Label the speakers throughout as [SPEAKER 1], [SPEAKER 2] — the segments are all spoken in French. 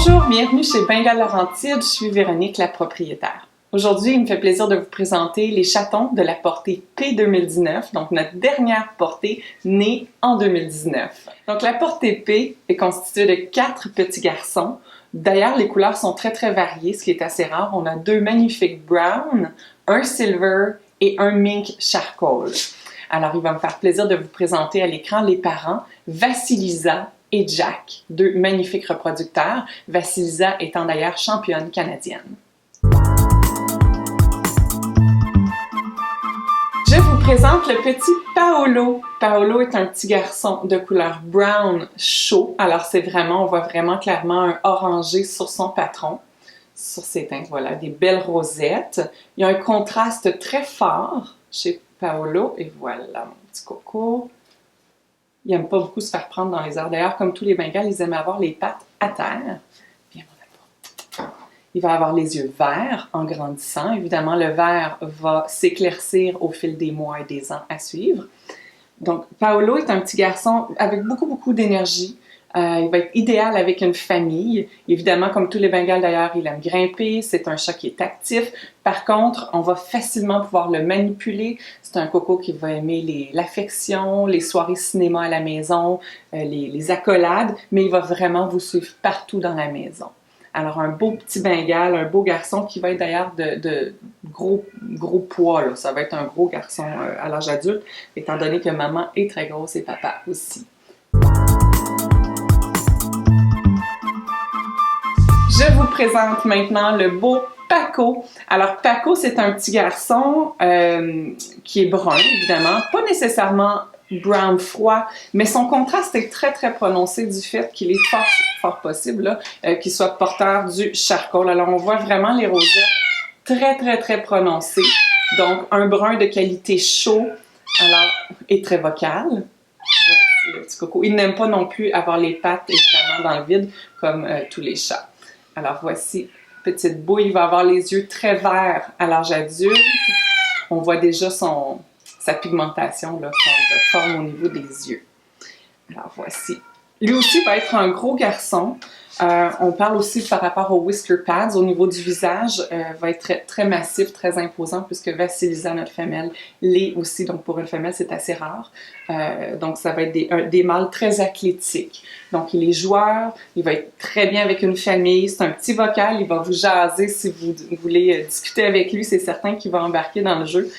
[SPEAKER 1] Bonjour, bienvenue chez Bengale Laurentides, je suis Véronique, la propriétaire. Aujourd'hui, il me fait plaisir de vous présenter les chatons de la portée P 2019, donc notre dernière portée née en 2019. Donc la portée P est constituée de 4 petits garçons. D'ailleurs, les couleurs sont très variées, ce qui est assez rare. On a 2 magnifiques brown, un silver et un mink charcoal. Alors, il va me faire plaisir de vous présenter à l'écran les parents, Vassilisa et Jack, 2 magnifiques reproducteurs, Vassilisa étant d'ailleurs championne canadienne. Je vous présente le petit Paolo. Paolo est un petit garçon de couleur brown chaud. Alors c'est vraiment, on voit vraiment clairement un orangé sur son patron, sur ses teintes, voilà, des belles rosettes. Il y a un contraste très fort chez Paolo et voilà mon petit coco. Il n'aime pas beaucoup se faire prendre dans les airs. D'ailleurs, comme tous les Bengales, ils aiment avoir les pattes à terre. Viens, mon amour. Il va avoir les yeux verts en grandissant. Évidemment, le vert va s'éclaircir au fil des mois et des ans à suivre. Donc, Paolo est un petit garçon avec beaucoup d'énergie. Il va être idéal avec une famille. Évidemment, comme tous les Bengales d'ailleurs, il aime grimper. C'est un chat qui est actif. Par contre, on va facilement pouvoir le manipuler. C'est un coco qui va aimer l'affection, les soirées cinéma à la maison, les accolades, mais il va vraiment vous suivre partout dans la maison. Alors, un beau petit Bengale, un beau garçon qui va être d'ailleurs de gros poids, là. Ça va être un gros garçon à l'âge adulte, étant donné que maman est très grosse et papa aussi. Je vous présente maintenant le beau Paco. Alors, Paco, c'est un petit garçon qui est brun, évidemment, pas nécessairement brown froid, mais son contraste est très prononcé du fait qu'il est fort possible qu'il soit porteur du charcoal. Alors, on voit vraiment les rosettes très prononcées. Donc, un brun de qualité chaud, alors, et très vocal. Voici le petit coco. Il n'aime pas non plus avoir les pattes, évidemment, dans le vide, comme tous les chats. Alors, voici petite bouille. Il va avoir les yeux très verts à l'âge adulte. On voit déjà sa pigmentation là, forme au niveau des yeux. Alors, voici. Lui aussi va être un gros garçon. On parle aussi par rapport aux whisker pads, au niveau du visage, va être très massif, très imposant, puisque Vassilisa, notre femelle, l'est aussi. Donc, pour une femelle, c'est assez rare. Donc, ça va être des mâles très athlétiques. Donc, il est joueur, il va être très bien avec une famille. C'est un petit vocal, il va vous jaser si vous voulez discuter avec lui. C'est certain qu'il va embarquer dans le jeu.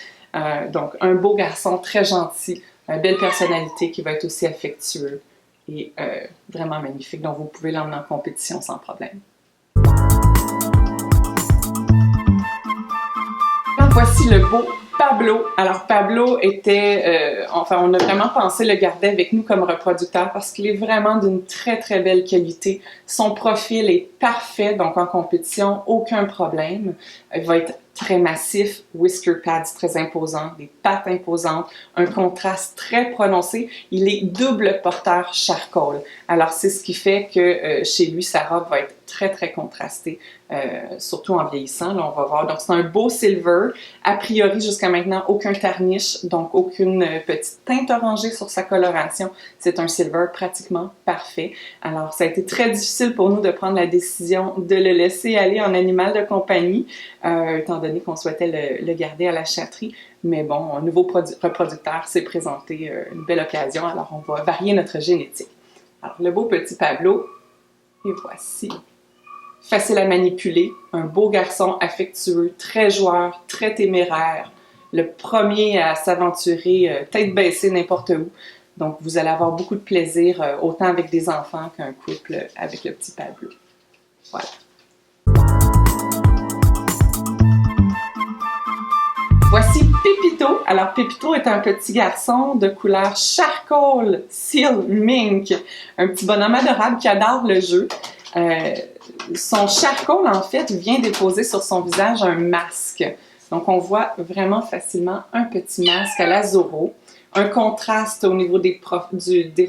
[SPEAKER 1] Donc, un beau garçon, très gentil, une belle personnalité qui va être aussi affectueux. Et vraiment magnifique, donc vous pouvez l'emmener en compétition sans problème. Donc voici le beau Pablo. Alors Pablo était, enfin on a vraiment pensé le garder avec nous comme reproducteur parce qu'il est vraiment d'une très belle qualité. Son profil est parfait, donc en compétition, aucun problème. Il va être très massif, whisker pads très imposants, des pattes imposantes, un contraste très prononcé. Il est double porteur charcoal. Alors, c'est ce qui fait que chez lui, sa robe va être très contrastée, surtout en vieillissant, là, on va voir. Donc, c'est un beau silver. A priori, jusqu'à maintenant, aucun tarnish, donc aucune petite teinte orangée sur sa coloration. C'est un silver pratiquement parfait. Alors, ça a été très difficile pour nous de prendre la décision de le laisser aller en animal de compagnie, étant donné qu'on souhaitait le garder à la chatterie. Mais bon, un nouveau reproducteur s'est présenté une belle occasion, alors on va varier notre génétique. Alors, le beau petit Pablo, et voici. Facile à manipuler, un beau garçon affectueux, très joueur, très téméraire, le premier à s'aventurer tête baissée n'importe où. Donc, vous allez avoir beaucoup de plaisir, autant avec des enfants qu'un couple avec le petit Pablo. Voilà. Voici Pépito. Alors, Pépito est un petit garçon de couleur charcoal, seal, mink. Un petit bonhomme adorable qui adore le jeu. Son charcoal, en fait, vient déposer sur son visage un masque. Donc, on voit vraiment facilement un petit masque à la Zorro. Un contraste au niveau des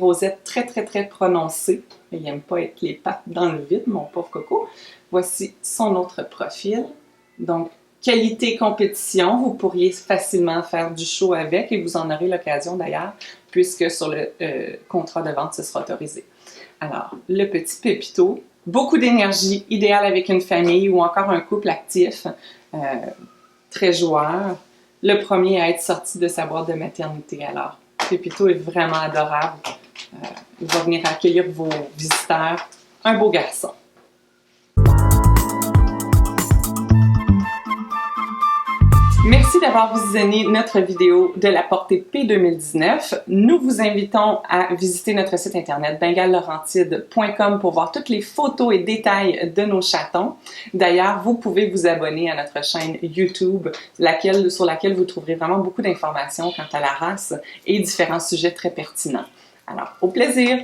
[SPEAKER 1] rosettes très prononcé. Il n'aime pas être les pattes dans le vide, mon pauvre coco. Voici son autre profil. Donc, qualité compétition, vous pourriez facilement faire du show avec et vous en aurez l'occasion d'ailleurs, puisque sur le contrat de vente, ce sera autorisé. Alors, le petit Pépito, beaucoup d'énergie, idéal avec une famille ou encore un couple actif, très joueur. Le premier à être sorti de sa boîte de maternité. Alors, Pépito est vraiment adorable. Il va venir accueillir vos visiteurs. Un beau garçon. Merci d'avoir visionné notre vidéo de la portée P 2019. Nous vous invitons à visiter notre site internet bengallaurentide.com pour voir toutes les photos et détails de nos chatons. D'ailleurs, vous pouvez vous abonner à notre chaîne YouTube, sur laquelle vous trouverez vraiment beaucoup d'informations quant à la race et différents sujets très pertinents. Alors, au plaisir!